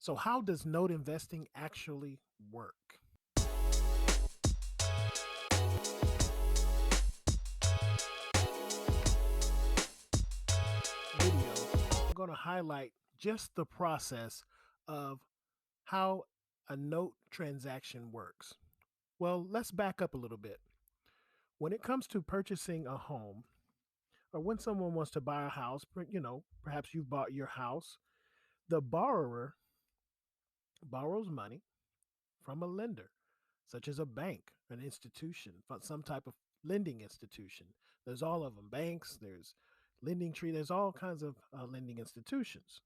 So, how does note investing actually work? Video, I'm going to highlight just the process of how a note transaction works. Well, let's back up a little bit. When it comes to purchasing a home, or when someone wants to buy a house, perhaps you've bought your house, the borrower borrows money from a lender, such as a bank, an institution, some type of lending institution. There's all of them banks, there's lending tree, there's all kinds of lending institutions.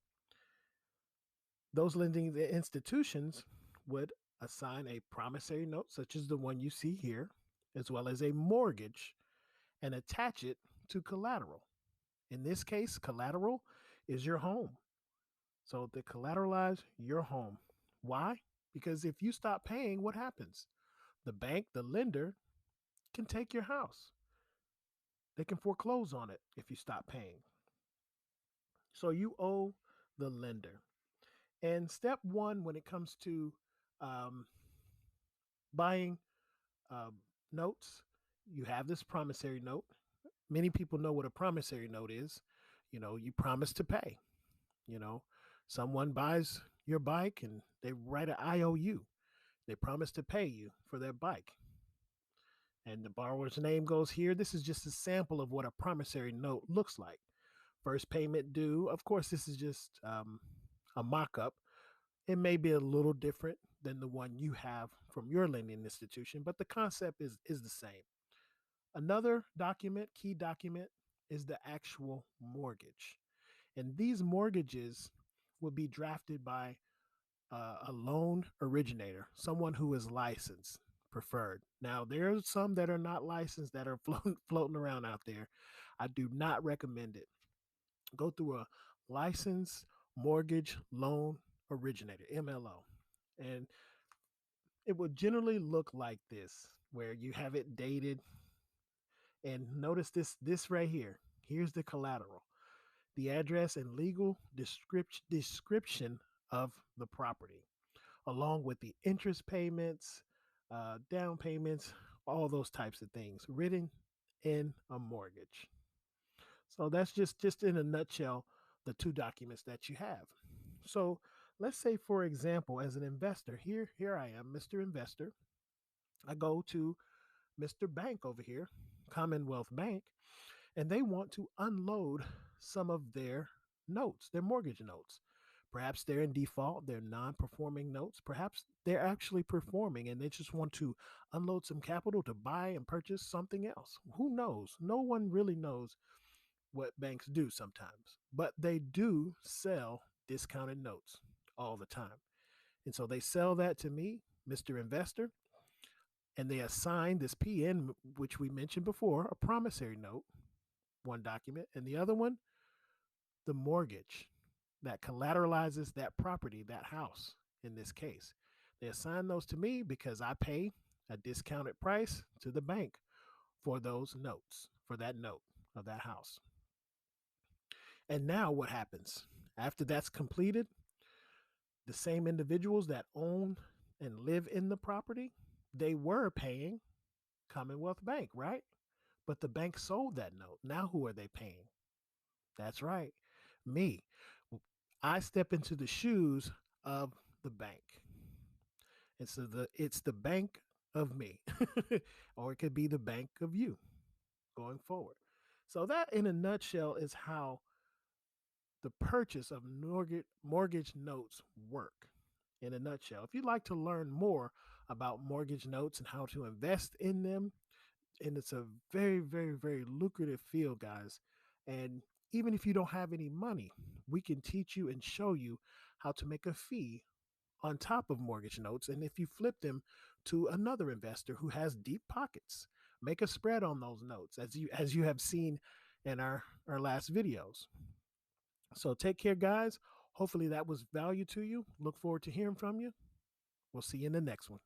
Those lending institutions would assign a promissory note, such as the one you see here, as well as a mortgage, and attach it to collateral. In this case, collateral is your home. So they collateralize your home. Why? Because if you stop paying, what happens? The bank, the lender, can take your house. They can foreclose on it if you stop paying. So you owe the lender. And step one, when it comes to um, buying um, notes, you have this promissory note. Many people know what a promissory note is. You promise to pay. You know, someone buys your bike and they write an IOU. They promise to pay you for their bike. And the borrower's name goes here. This is just a sample of what a promissory note looks like. First payment due. Of course, this is just a mock up. It may be a little different than the one you have from your lending institution, but the concept is the same. Another document, key document, is the actual mortgage. And these mortgages will be drafted by a loan originator, someone who is licensed, preferred. Now, there's some that are not licensed that are floating around out there. I do not recommend it. Go through a licensed mortgage loan originator, MLO. And it would generally look like this, where you have it dated. And notice this right here. Here's the collateral, the address and legal description of the property, along with the interest payments, down payments, all those types of things written in a mortgage. So that's just in a nutshell the two documents that you have. So let's say, for example, as an investor, here I am, Mr. Investor. I go to Mr. Bank over here, Commonwealth Bank, and they want to unload some of their notes, their mortgage notes. Perhaps they're in default, they're non performing notes. Perhaps they're actually performing and they just want to unload some capital to buy and purchase something else. Who knows? No one really knows what banks do sometimes, but they do sell discounted notes all the time. And so they sell that to me, Mr. Investor, and they assign this PN, which we mentioned before, a promissory note, one document, and the other one, the mortgage that collateralizes that property, that house in this case. They assign those to me because I pay a discounted price to the bank for those notes, for that note of that house. And now what happens? After that's completed, the same individuals that own and live in the property, they were paying Commonwealth Bank, right? But the bank sold that note. Now who are they paying? That's right, me. I step into the shoes of the bank. It's the bank of me, or it could be the bank of you going forward. So that, in a nutshell, is how the purchase of mortgage notes work. In a nutshell, if you'd like to learn more about mortgage notes and how to invest in them, and it's a very, very, very lucrative field, guys. And even if you don't have any money, we can teach you and show you how to make a fee on top of mortgage notes. And if you flip them to another investor who has deep pockets, make a spread on those notes, as you have seen in our last videos. So take care, guys. Hopefully that was value to you. Look forward to hearing from you. We'll see you in the next one.